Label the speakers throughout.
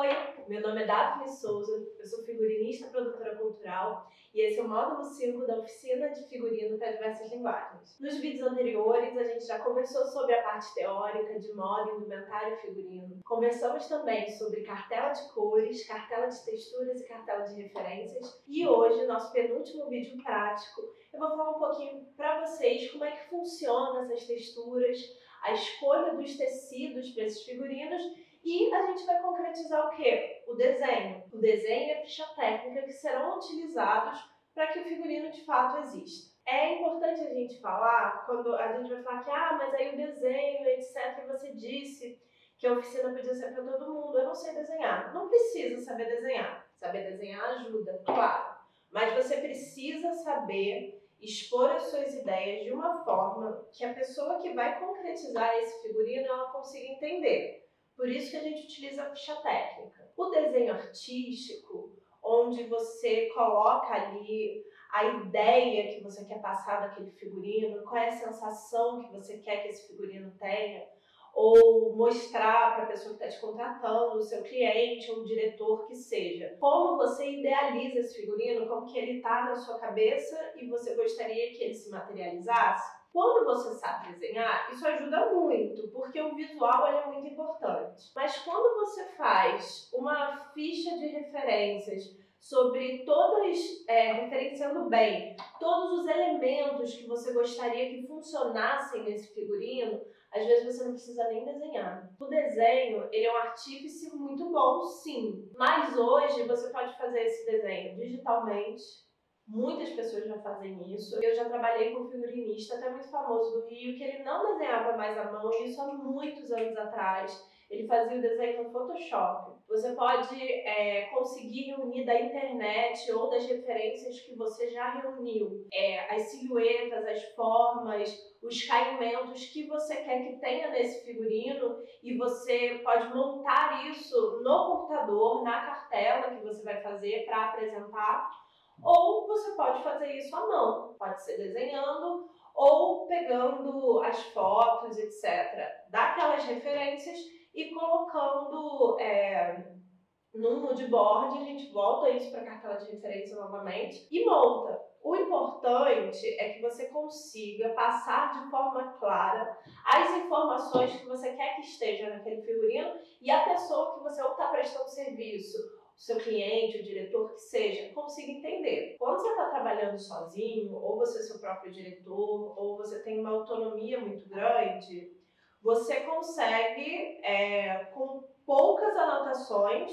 Speaker 1: Oi, meu nome é Daphne Souza, eu sou figurinista e produtora cultural e esse é o módulo 5 da oficina de figurino para diversas linguagens. Nos vídeos anteriores a gente já conversou sobre a parte teórica de moda, indumentário e figurino. Conversamos também sobre cartela de cores, cartela de texturas e cartela de referências e hoje, nosso penúltimo vídeo prático, eu vou falar um pouquinho para vocês como é que funciona essas texturas, a escolha dos tecidos para esses figurinos. E a gente vai concretizar o quê? O desenho. O desenho e a ficha técnica que serão utilizados para que o figurino de fato exista. É importante a gente falar, quando a gente vai falar que mas aí o desenho, etc, você disse que a oficina podia ser para todo mundo. Eu não sei desenhar. Não precisa saber desenhar. Saber desenhar ajuda, claro. Mas você precisa saber expor as suas ideias de uma forma que a pessoa que vai concretizar esse figurino ela consiga entender. Por isso que a gente utiliza a ficha técnica. O desenho artístico, onde você coloca ali a ideia que você quer passar daquele figurino, qual é a sensação que você quer que esse figurino tenha, ou mostrar para a pessoa que está te contratando, o seu cliente ou o diretor que seja. Como você idealiza esse figurino, como que ele está na sua cabeça e você gostaria que ele se materializasse. Quando você sabe desenhar, isso ajuda muito, porque o visual é muito importante. Mas quando você faz uma ficha de referências sobre todas, referenciando bem, todos os elementos que você gostaria que funcionassem nesse figurino, às vezes você não precisa nem desenhar. O desenho, ele é um artífice muito bom, sim. Mas hoje você pode fazer esse desenho digitalmente. Muitas pessoas já fazem isso. Eu já trabalhei com um figurinista até muito famoso do Rio, que ele não desenhava mais à mão, e isso há muitos anos atrás. Ele fazia o desenho no Photoshop. Você pode conseguir reunir da internet ou das referências que você já reuniu. As silhuetas, as formas, os caimentos que você quer que tenha nesse figurino e você pode montar isso no computador, na cartela que você vai fazer para apresentar. Ou você pode fazer isso à mão, pode ser desenhando ou pegando as fotos, etc., daquelas referências e colocando num moodboard. A gente volta isso para a cartela de referência novamente e monta. O importante é que você consiga passar de forma clara as informações que você quer que esteja naquele figurino e a pessoa que você ou está prestando serviço, o seu cliente, o diretor, que seja, consiga entender. Quando você está trabalhando sozinho, ou você é seu próprio diretor, ou você tem uma autonomia muito grande, você consegue, com poucas anotações,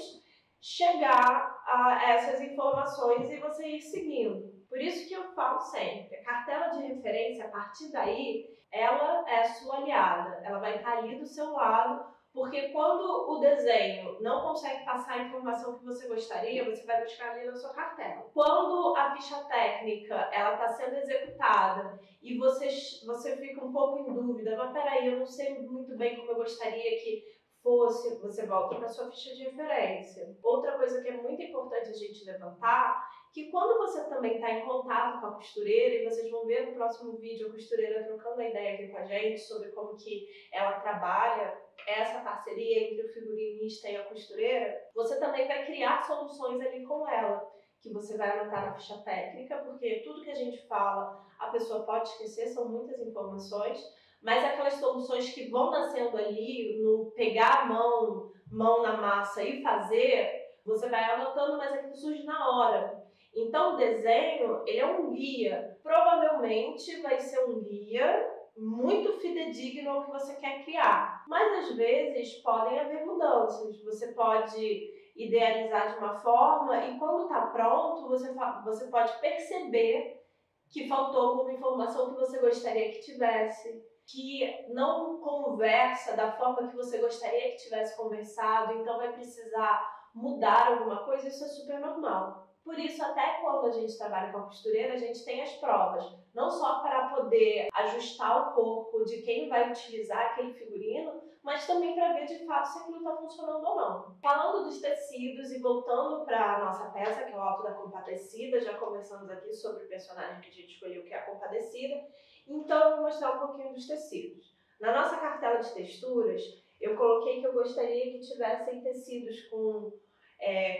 Speaker 1: chegar a essas informações e você ir seguindo. Por isso que eu falo sempre, a cartela de referência, a partir daí, ela é a sua aliada. Ela vai estar ali do seu lado, porque quando o desenho não consegue passar a informação que você gostaria, você vai buscar ali na sua cartela. Quando a ficha técnica ela está sendo executada e você fica um pouco em dúvida, mas peraí, eu não sei muito bem como eu gostaria que fosse, você volta para a sua ficha de referência. Outra coisa que é muito importante a gente levantar, que quando você também está em contato com a costureira, e vocês vão ver no próximo vídeo a costureira trocando a ideia aqui com a gente sobre como que ela trabalha essa parceria entre o figurinista e a costureira, você também vai criar soluções ali com ela, que você vai anotar na ficha técnica, porque tudo que a gente fala, a pessoa pode esquecer, são muitas informações, mas aquelas soluções que vão nascendo ali, no pegar a mão na massa e fazer, você vai anotando, mas aquilo surge na hora. Então o desenho, ele é um guia. Provavelmente vai ser um guia muito fidedigno ao que você quer criar. Mas às vezes podem haver mudanças. Você pode idealizar de uma forma e quando está pronto, você pode perceber que faltou alguma informação que você gostaria que tivesse, que não conversa da forma que você gostaria que tivesse conversado, então vai precisar mudar alguma coisa. Isso é super normal. Por isso, até quando a gente trabalha com a costureira, a gente tem as provas, não só para poder ajustar o corpo de quem vai utilizar aquele figurino, mas também para ver de fato se aquilo está funcionando ou não. Falando dos tecidos e voltando para a nossa peça, que é o Alto da Compadecida, já conversamos aqui sobre o personagem que a gente escolheu, que é a Compadecida, então eu vou mostrar um pouquinho dos tecidos. Na nossa cartela de texturas, eu coloquei que eu gostaria que tivessem tecidos com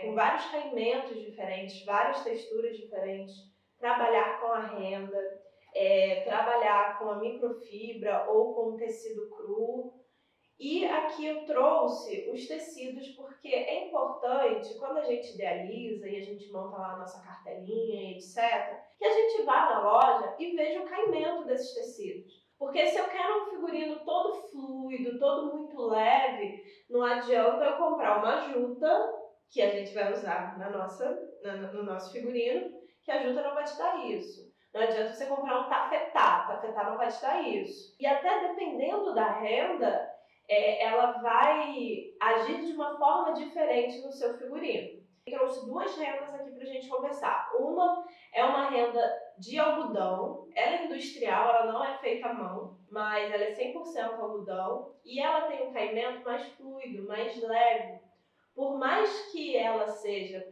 Speaker 1: com vários caimentos diferentes, várias texturas diferentes, trabalhar com a renda, trabalhar com a microfibra ou com tecido cru. E aqui eu trouxe os tecidos porque é importante, quando a gente idealiza e a gente monta lá a nossa cartelinha, etc., que a gente vá na loja e veja o caimento desses tecidos. Porque se eu quero um figurino todo fluido, todo muito leve, não adianta eu comprar uma juta, que a gente vai usar no nosso figurino, que a juta não vai te dar isso. Não adianta você comprar um tafetá não vai te dar isso. E até dependendo da renda, ela vai agir de uma forma diferente no seu figurino. Eu trouxe duas rendas aqui pra gente conversar. Uma é uma renda de algodão, ela é industrial, ela não é feita à mão, mas ela é 100% algodão e ela tem um caimento mais fluido, mais leve. Por mais que ela seja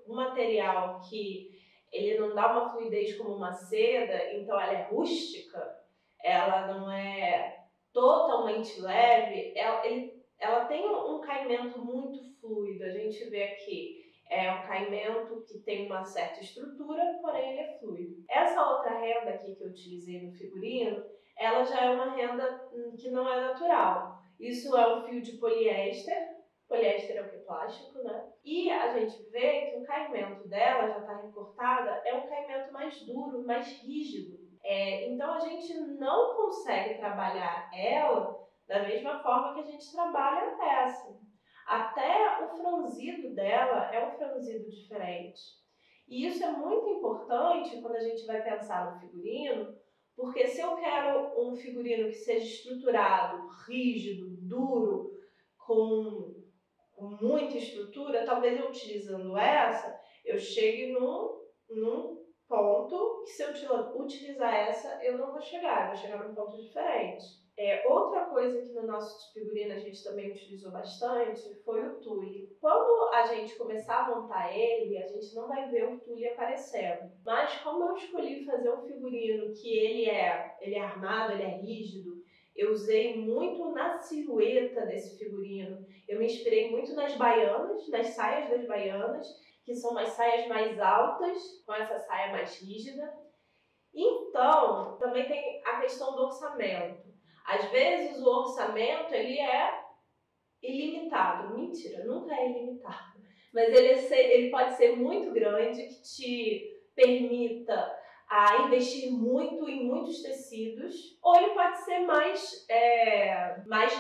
Speaker 1: um material que ele não dá uma fluidez como uma seda, então ela é rústica, ela não é totalmente leve, ela tem um caimento muito fluido. A gente vê aqui, é um caimento que tem uma certa estrutura, porém ele é fluido. Essa outra renda aqui que eu utilizei no figurino, ela já é uma renda que não é natural. Isso é um fio de poliéster. Poliéster é o que? Plástico, né? E a gente vê que o caimento dela, já está recortada, é um caimento mais duro, mais rígido. Então a gente não consegue trabalhar ela da mesma forma que a gente trabalha essa. Até o franzido dela é um franzido diferente. E isso é muito importante quando a gente vai pensar no figurino, porque se eu quero um figurino que seja estruturado, rígido, duro, com muita estrutura, talvez eu utilizando essa, eu chegue num ponto que se eu utilizar essa, eu não vou chegar, eu vou chegar num ponto diferente. Outra coisa que no nosso figurino a gente também utilizou bastante foi o tule. Quando a gente começar a montar ele, a gente não vai ver o tule aparecendo. Mas como eu escolhi fazer um figurino que ele é armado, ele é rígido, eu usei muito na silhueta desse figurino. Eu me inspirei muito nas baianas, nas saias das baianas, que são umas saias mais altas, com essa saia mais rígida. Então, também tem a questão do orçamento. Às vezes o orçamento ele é ilimitado. Mentira, nunca é ilimitado. Mas ele pode ser muito grande, que te permita investir muito em muitos tecidos, ou ele pode ser mais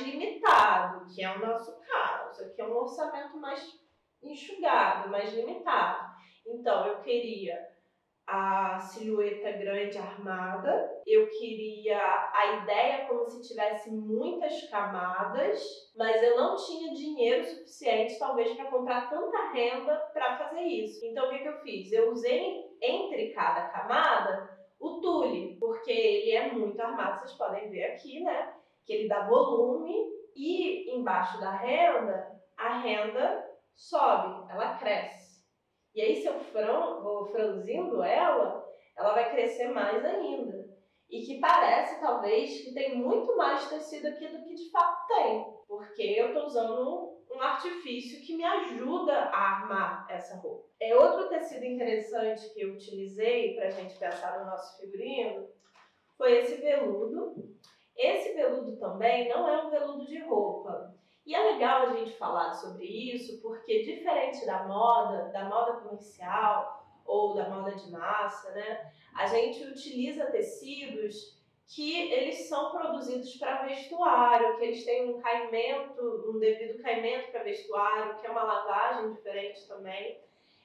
Speaker 1: limitado, que é o nosso caso. Aqui é um orçamento mais enxugado, mais limitado. Então, eu queria a silhueta grande armada, eu queria a ideia como se tivesse muitas camadas, mas eu não tinha dinheiro suficiente talvez para comprar tanta renda para fazer isso. Então o que eu fiz? Eu usei entre cada camada o tule, porque ele é muito armado, vocês podem ver aqui, né? Que ele dá volume e embaixo da renda, a renda sobe, ela cresce. E aí, se eu vou franzindo ela vai crescer mais ainda. E que parece, talvez, que tem muito mais tecido aqui do que de fato tem. Porque eu estou usando um artifício que me ajuda a armar essa roupa. Outro tecido interessante que eu utilizei para a gente pensar no nosso figurino foi esse veludo. Esse veludo também não é um veludo de roupa. E é legal a gente falar sobre isso, porque diferente da moda comercial ou da moda de massa, né, a gente utiliza tecidos que eles são produzidos para vestuário, que eles têm um devido caimento para vestuário, que é uma lavagem diferente também.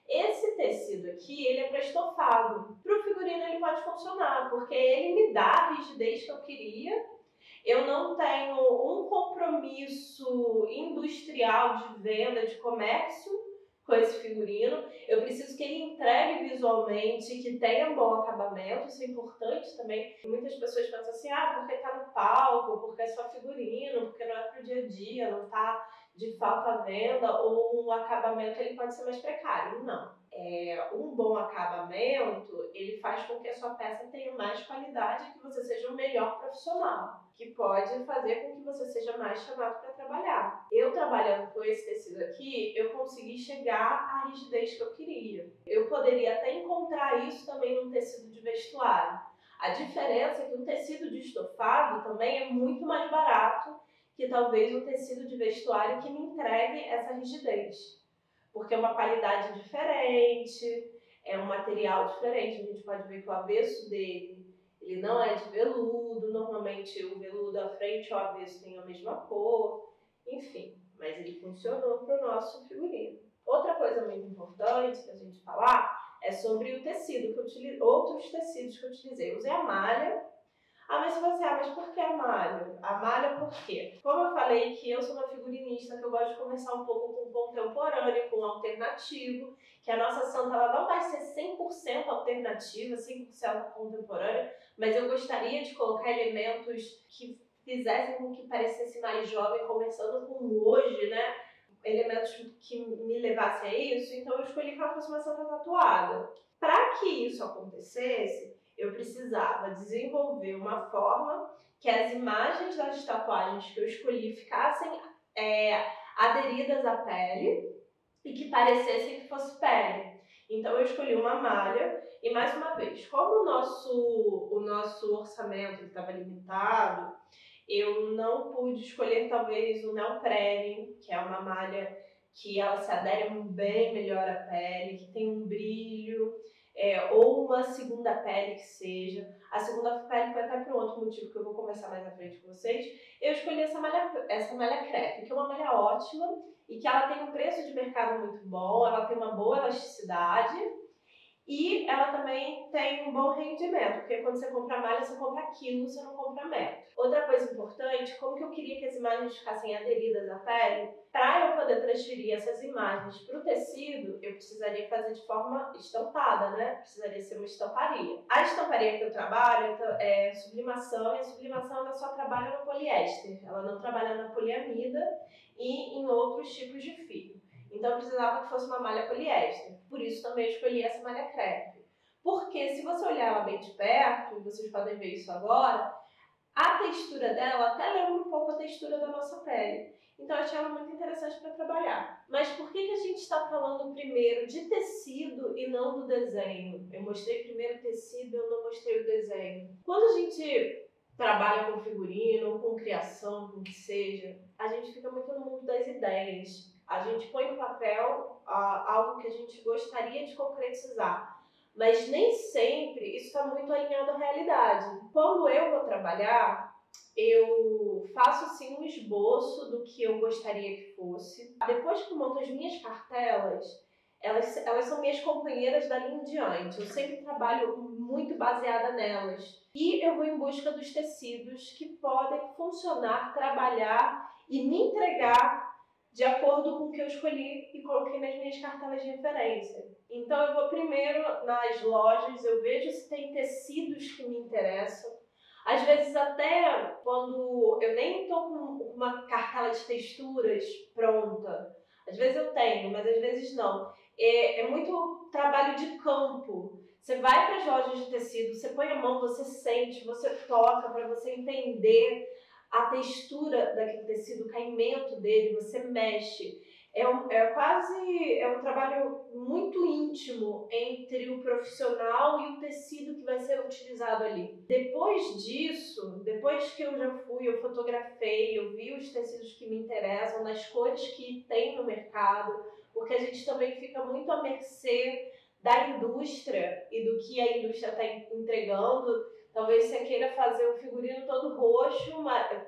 Speaker 1: Esse tecido aqui, ele é para estofado. Para o figurino ele pode funcionar, porque ele me dá a rigidez que eu queria. Eu não tenho um compromisso industrial de venda, de comércio com esse figurino. Eu preciso que ele entregue visualmente, que tenha um bom acabamento. Isso é importante também. Muitas pessoas pensam assim, porque tá no palco, porque é só figurino, porque não é pro dia a dia, não tá de fato à venda, ou o acabamento ele pode ser mais precário. Não. um bom acabamento, ele faz com que a sua peça tenha mais qualidade e que você seja um melhor profissional, que pode fazer com que você seja mais chamado para trabalhar. Eu trabalhando com esse tecido aqui, eu consegui chegar à rigidez que eu queria. Eu poderia até encontrar isso também num tecido de vestuário. A diferença é que um tecido de estofado também é muito mais barato que talvez um tecido de vestuário que me entregue essa rigidez. Porque é uma qualidade diferente, é um material diferente. A gente pode ver que o avesso dele, ele não é de veludo, normalmente o veludo à frente e o avesso tem a mesma cor, enfim, mas ele funcionou para o nosso figurino. Outra coisa muito importante que a gente falar é sobre o tecido, que eu utilizei, outros tecidos que eu utilizei. Eu usei a malha. Mas se você, mas por que a malha? A malha por quê? Como eu falei que eu sou uma figurinista, que eu gosto de conversar um pouco com o contemporâneo, com o alternativo, que a nossa santa ela não vai ser 100% alternativa, 100% contemporânea, mas eu gostaria de colocar elementos que fizessem com que parecesse mais jovem, conversando com hoje, né? Elementos que me levassem a isso, então eu escolhi que ela fosse uma santa tatuada. Para que isso acontecesse, eu precisava desenvolver uma forma que as imagens das tatuagens que eu escolhi ficassem aderidas à pele e que parecessem que fosse pele. Então eu escolhi uma malha e, mais uma vez, como o nosso orçamento estava limitado, eu não pude escolher talvez o neoprene, que é uma malha que ela se adere bem melhor à pele, que tem um brilho, ou uma segunda pele que seja. A segunda pele foi até por um outro motivo que eu vou conversar mais à frente com vocês. Eu escolhi essa malha crepe, que é uma malha ótima e que ela tem um preço de mercado muito bom, ela tem uma boa elasticidade. E ela também tem um bom rendimento, porque quando você compra malha, você compra quilo, você não compra metro. Outra coisa importante, como que eu queria que as imagens ficassem aderidas à pele, para eu poder transferir essas imagens para o tecido, eu precisaria fazer de forma estampada, né? Precisaria ser uma estamparia. A estamparia que eu trabalho é sublimação, e a sublimação ela só trabalha no poliéster, ela não trabalha na poliamida e em outros tipos de fio. Então eu precisava que fosse uma malha poliéster. Por isso também eu escolhi essa malha crepe. Porque se você olhar ela bem de perto, e vocês podem ver isso agora, a textura dela até lembra um pouco a textura da nossa pele. Então eu achei ela muito interessante para trabalhar. Mas por que a gente está falando primeiro de tecido e não do desenho? Eu mostrei primeiro o tecido, eu não mostrei o desenho. Quando a gente trabalha com figurino, com criação, com o que seja, a gente fica muito no mundo das ideias. A gente põe no papel algo que a gente gostaria de concretizar, mas nem sempre isso está muito alinhado à realidade. Quando eu vou trabalhar, eu faço sim um esboço do que eu gostaria que fosse. Depois que eu monto as minhas cartelas, elas são minhas companheiras dali em diante. Eu sempre trabalho muito baseada nelas. E eu vou em busca dos tecidos que podem funcionar, trabalhar e me entregar de acordo com o que eu escolhi e coloquei nas minhas cartelas de referência. Então eu vou primeiro nas lojas, eu vejo se tem tecidos que me interessam. Às vezes até quando eu nem estou com uma cartela de texturas pronta, às vezes eu tenho, mas às vezes não. É muito trabalho de campo. Você vai para as lojas de tecido, você põe a mão, você sente, você toca para você entender a textura daquele tecido, o caimento dele, você mexe. É um trabalho muito íntimo entre o profissional e o tecido que vai ser utilizado ali. Depois disso, depois que eu já fui, eu fotografei, eu vi os tecidos que me interessam, nas cores que tem no mercado, porque a gente também fica muito à mercê da indústria e do que a indústria está entregando. Talvez você queira fazer um figurino todo roxo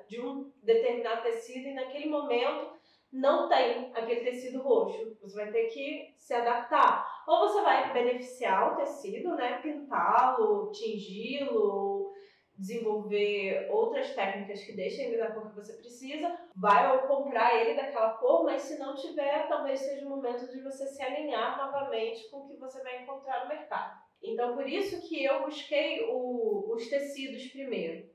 Speaker 1: de um determinado tecido e naquele momento não tem aquele tecido roxo. Você vai ter que se adaptar. Ou você vai beneficiar o tecido, né? Pintá-lo, tingi-lo, desenvolver outras técnicas que deixem ele da cor que você precisa. Vai ou comprar ele daquela cor, mas se não tiver, talvez seja o momento de você se alinhar novamente com o que você vai encontrar no mercado. Então, por isso que eu busquei os tecidos primeiro.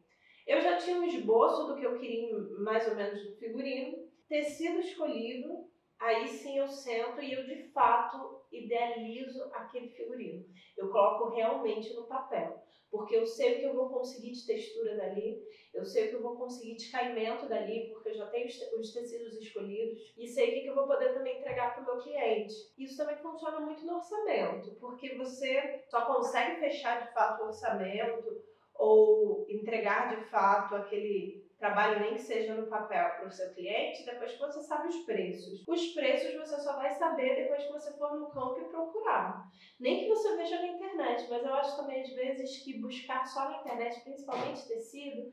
Speaker 1: Eu já tinha um esboço do que eu queria mais ou menos do figurino, tecido escolhido, aí sim eu sento e eu de fato idealizo aquele figurino. Eu coloco realmente no papel, porque eu sei o que eu vou conseguir de textura dali, eu sei o que eu vou conseguir de caimento dali, porque eu já tenho os tecidos escolhidos e sei o que eu vou poder também entregar para o meu cliente. Isso também funciona muito no orçamento, porque você só consegue fechar de fato o orçamento ou entregar de fato aquele trabalho, nem que seja no papel, para o seu cliente, depois que você sabe os preços. Os preços você só vai saber depois que você for no campo e procurar. Nem que você veja na internet, mas eu acho também às vezes que buscar só na internet, principalmente tecido,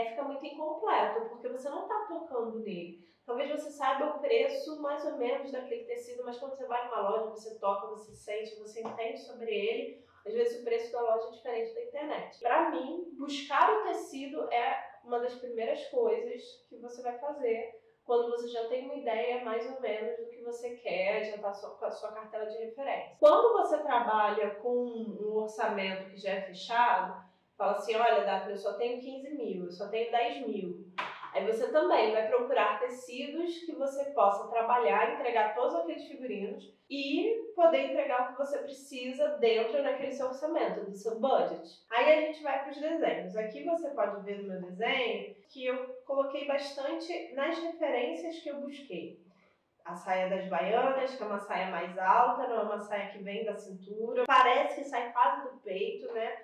Speaker 1: fica muito incompleto, porque você não está tocando nele. Talvez você saiba o preço mais ou menos daquele tecido, mas quando você vai numa loja, você toca, você sente, você entende sobre ele. Às vezes o preço da loja é diferente da internet. Para mim, buscar o tecido é uma das primeiras coisas que você vai fazer quando você já tem uma ideia mais ou menos do que você quer, já está com a sua cartela de referência. Quando você trabalha com um orçamento que já é fechado, fala assim, olha, Daphne, eu só tenho 15 mil, eu só tenho 10 mil. Aí você também vai procurar tecidos que você possa trabalhar, entregar todos aqueles figurinos e poder entregar o que você precisa dentro daquele seu orçamento, do seu budget. Aí a gente vai para os desenhos. Aqui você pode ver no meu desenho que eu coloquei bastante nas referências que eu busquei. A saia das baianas, que é uma saia mais alta, não é uma saia que vem da cintura. Parece que sai quase do peito, né?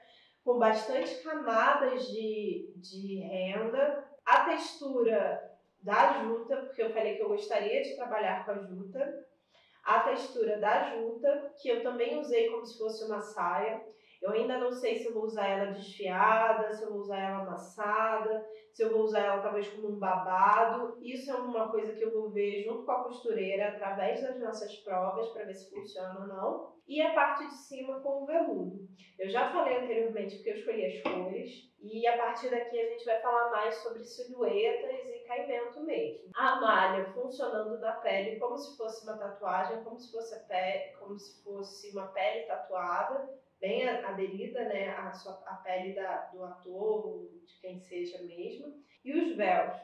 Speaker 1: Com bastante camadas de renda. A textura da juta, porque eu falei que eu gostaria de trabalhar com a juta. A textura da juta, que eu também usei como se fosse uma saia. Eu ainda não sei se eu vou usar ela desfiada, se eu vou usar ela amassada, se eu vou usar ela talvez como um babado. Isso é uma coisa que eu vou ver junto com a costureira através das nossas provas para ver se funciona ou não. E a parte de cima com o veludo. Eu já falei anteriormente porque eu escolhi as cores e a partir daqui a gente vai falar mais sobre silhuetas e caimento mesmo. A malha funcionando na pele como se fosse uma tatuagem, como se fosse uma pele tatuada, bem aderida, né, à pele do ator ou de quem seja mesmo. E os véus.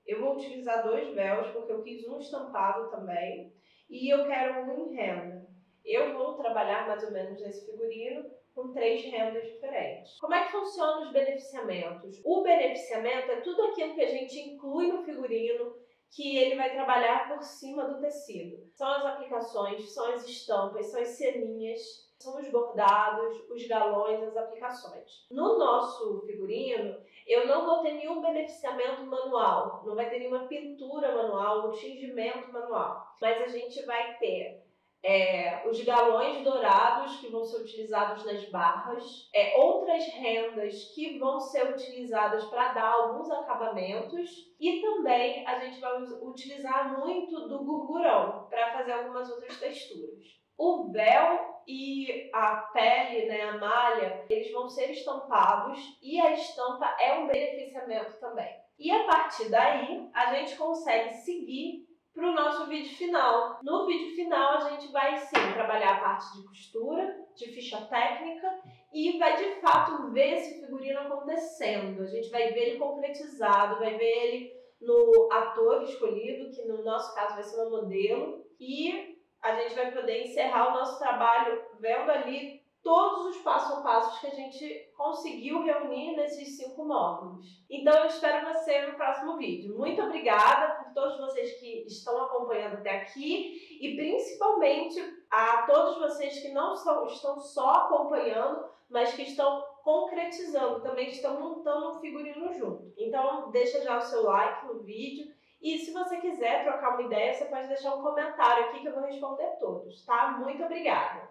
Speaker 1: Eu vou utilizar 2 véus porque eu quis um estampado também e eu quero um em renda. Eu vou trabalhar mais ou menos nesse figurino com 3 rendas diferentes. Como é que funcionam os beneficiamentos? O beneficiamento é tudo aquilo que a gente inclui no figurino que ele vai trabalhar por cima do tecido. São as aplicações, são as estampas, são as ceninhas, são os bordados, os galões, as aplicações. No nosso figurino, eu não vou ter nenhum beneficiamento manual, não vai ter nenhuma pintura manual, um tingimento manual, mas a gente vai ter os galões dourados que vão ser utilizados nas barras, outras rendas que vão ser utilizadas para dar alguns acabamentos e também a gente vai utilizar muito do gurgurão para fazer algumas outras texturas. O véu e a pele, né, a malha, eles vão ser estampados e a estampa é um beneficiamento também. E a partir daí, a gente consegue seguir para o nosso vídeo final. No vídeo final, a gente vai sim trabalhar a parte de costura, de ficha técnica e vai de fato ver esse figurino acontecendo. A gente vai ver ele concretizado, vai ver ele no ator escolhido, que no nosso caso vai ser uma modelo, e a gente vai poder encerrar o nosso trabalho vendo ali todos os passo a passos que a gente conseguiu reunir nesses 5 módulos. Então eu espero você no próximo vídeo. Muito obrigada por todos vocês que estão acompanhando até aqui e principalmente a todos vocês que não estão só acompanhando, mas que estão concretizando, também estão montando um figurino junto. Então deixa já o seu like no vídeo e se você quiser trocar uma ideia, você pode deixar um comentário aqui que eu vou responder todos, tá? Muito obrigada!